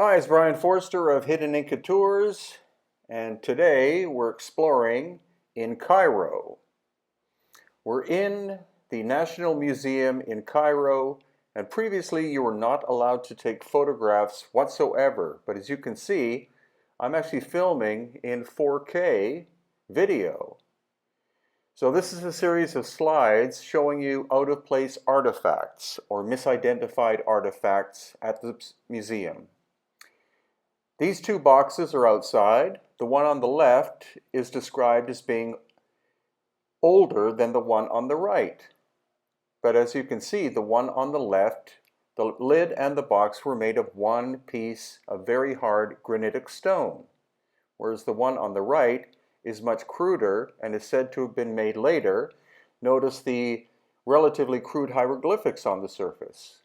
Hi, it's Brian Forster of Hidden Inca Tours, and today we're exploring in Cairo. We're in the National Museum in Cairo, and previously you were not allowed to take photographs whatsoever, but as you can see, I'm actually filming in 4K video. So this is a series of slides showing you out-of-place artifacts or misidentified artifacts at the museum. These two boxes are outside. The one on the left is described as being older than the one on the right. But as you can see, the one on the left, the lid and the box were made of one piece of very hard granitic stone, whereas the one on the right is much cruder and is said to have been made later. Notice the relatively crude hieroglyphics on the surface.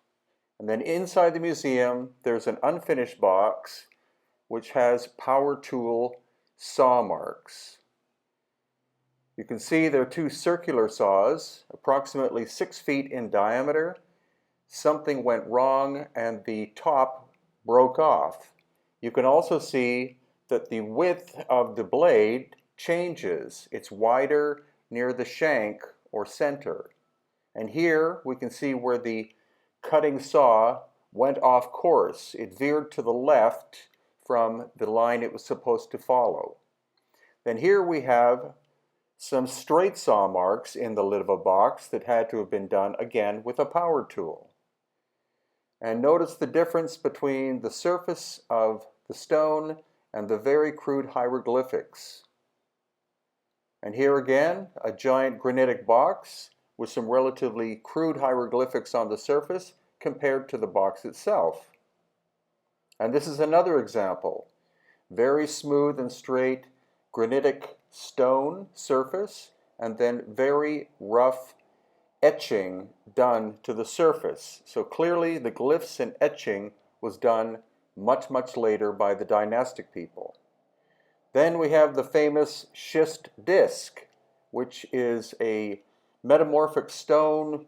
And then inside the museum, there's an unfinished box which has power tool saw marks. You can see there are two circular saws, approximately 6 feet in diameter. Something went wrong and the top broke off. You can also see that the width of the blade changes. It's wider near the shank or center. And here we can see where the cutting saw went off course. It veered to the left from the line it was supposed to follow. Then here we have some straight saw marks in the lid of a box that had to have been done again with a power tool. And notice the difference between the surface of the stone and the very crude hieroglyphics. And here again, a giant granitic box with some relatively crude hieroglyphics on the surface compared to the box itself. And this is another example. Very smooth and straight granitic stone surface, and then very rough etching done to the surface. So clearly the glyphs and etching was done much later by the dynastic people. Then we have the famous schist disc, which is a metamorphic stone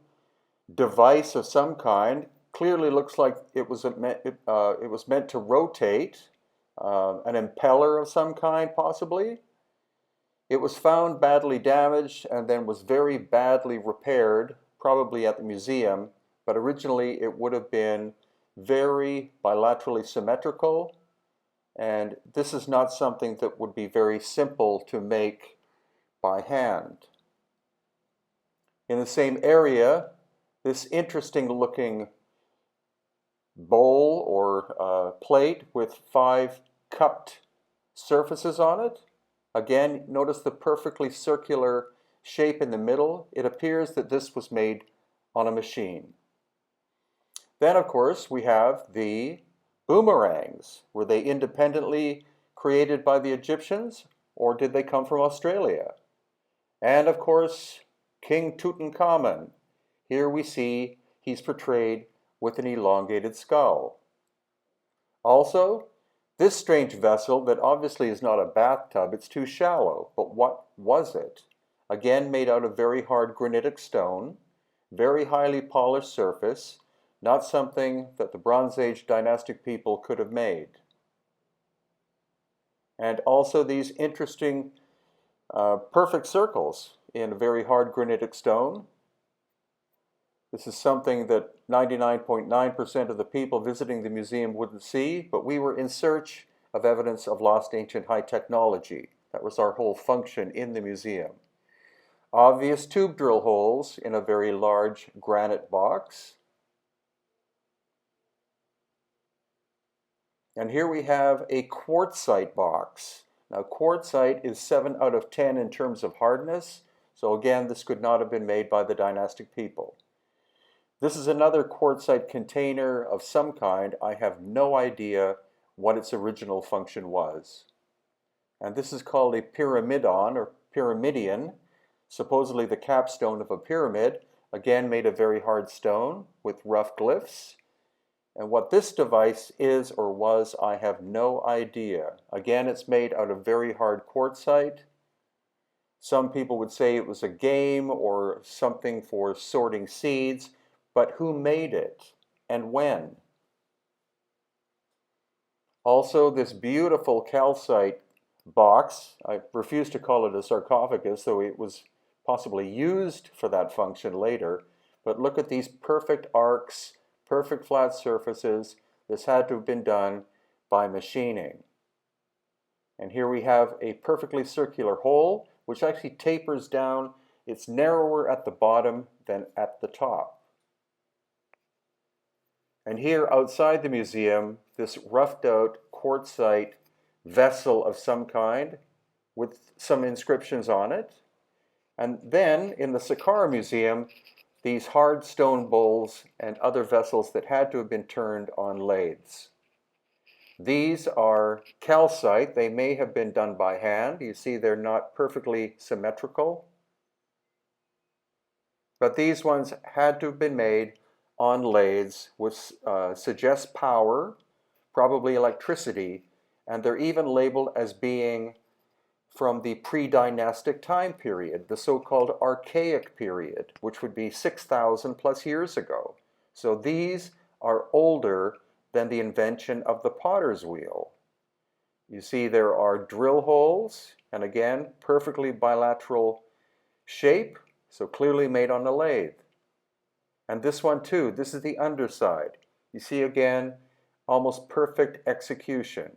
device of some kind. Clearly looks like it was meant to rotate, an impeller of some kind possibly. It was found badly damaged and then was very badly repaired, probably at the museum, but originally it would have been very bilaterally symmetrical, and this is not something that would be very simple to make by hand. In the same area, this interesting looking bowl or plate with 5 cupped surfaces on it. Again, notice the perfectly circular shape in the middle. It appears that this was made on a machine. Then, of course, we have the boomerangs. Were they independently created by the Egyptians, or did they come from Australia? And, of course, King Tutankhamun. Here we see he's portrayed with an elongated skull. Also, this strange vessel that obviously is not a bathtub, it's too shallow, but what was it? Again, made out of very hard granitic stone, very highly polished surface, not something that the Bronze Age dynastic people could have made. And also these interesting perfect circles in very hard granitic stone. This is something that 99.9% of the people visiting the museum wouldn't see, but we were in search of evidence of lost ancient high technology. That was our whole function in the museum. Obvious tube drill holes in a very large granite box. And here we have a quartzite box. Now quartzite is 7 out of 10 in terms of hardness, so again this could not have been made by the dynastic people. This is another quartzite container of some kind. I have no idea what its original function was. And this is called a pyramidon or pyramidion, supposedly the capstone of a pyramid, again made of very hard stone with rough glyphs. And what this device is or was, I have no idea. Again, it's made out of very hard quartzite. Some people would say it was a game or something for sorting seeds. But who made it and when? Also, this beautiful calcite box. I refuse to call it a sarcophagus, though it was possibly used for that function later. But look at these perfect arcs, perfect flat surfaces. This had to have been done by machining. And here we have a perfectly circular hole, which actually tapers down. It's narrower at the bottom than at the top. And here outside the museum, this roughed out quartzite vessel of some kind with some inscriptions on it. And then in the Saqqara Museum, these hard stone bowls and other vessels that had to have been turned on lathes. These are calcite. They may have been done by hand. You see they're not perfectly symmetrical. But these ones had to have been made on lathes, which suggests power, probably electricity, and they're even labeled as being from the pre-dynastic time period, the so-called archaic period, which would be 6,000 plus years ago. So these are older than the invention of the potter's wheel. You see there are drill holes, and again, perfectly bilateral shape, so clearly made on a lathe. And this one too, this is the underside. You see again, almost perfect execution.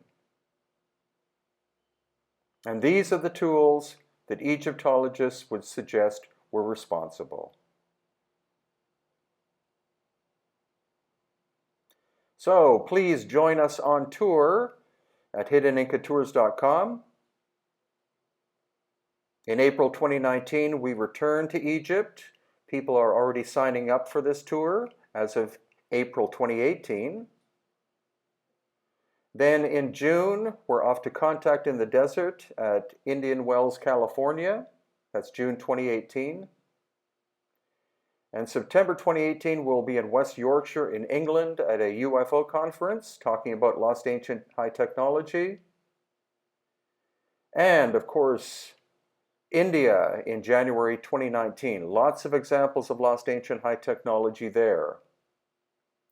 And these are the tools that Egyptologists would suggest were responsible. So please join us on tour at hiddenincatours.com. In April 2019, we return to Egypt. People are already signing up for this tour as of April 2018. Then in June, we're off to Contact in the Desert at Indian Wells, California. That's June 2018. And September 2018, we'll be in West Yorkshire in England at a UFO conference talking about lost ancient high technology. And of course, India in January 2019. Lots of examples of lost ancient high technology there.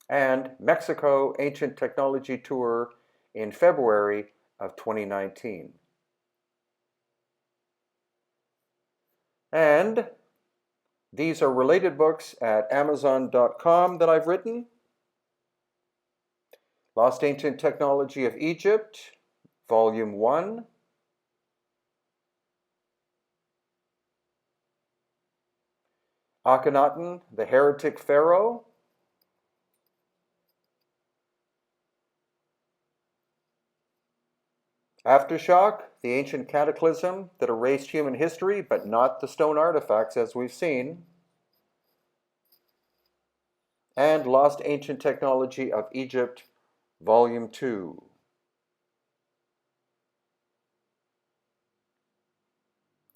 And Mexico Ancient Technology Tour in February of 2019. And these are related books at Amazon.com that I've written. Lost Ancient Technology of Egypt, Volume 1. Akhenaten, the Heretic Pharaoh. Aftershock, the ancient cataclysm that erased human history, but not the stone artifacts as we've seen. And Lost Ancient Technology of Egypt, Volume 2.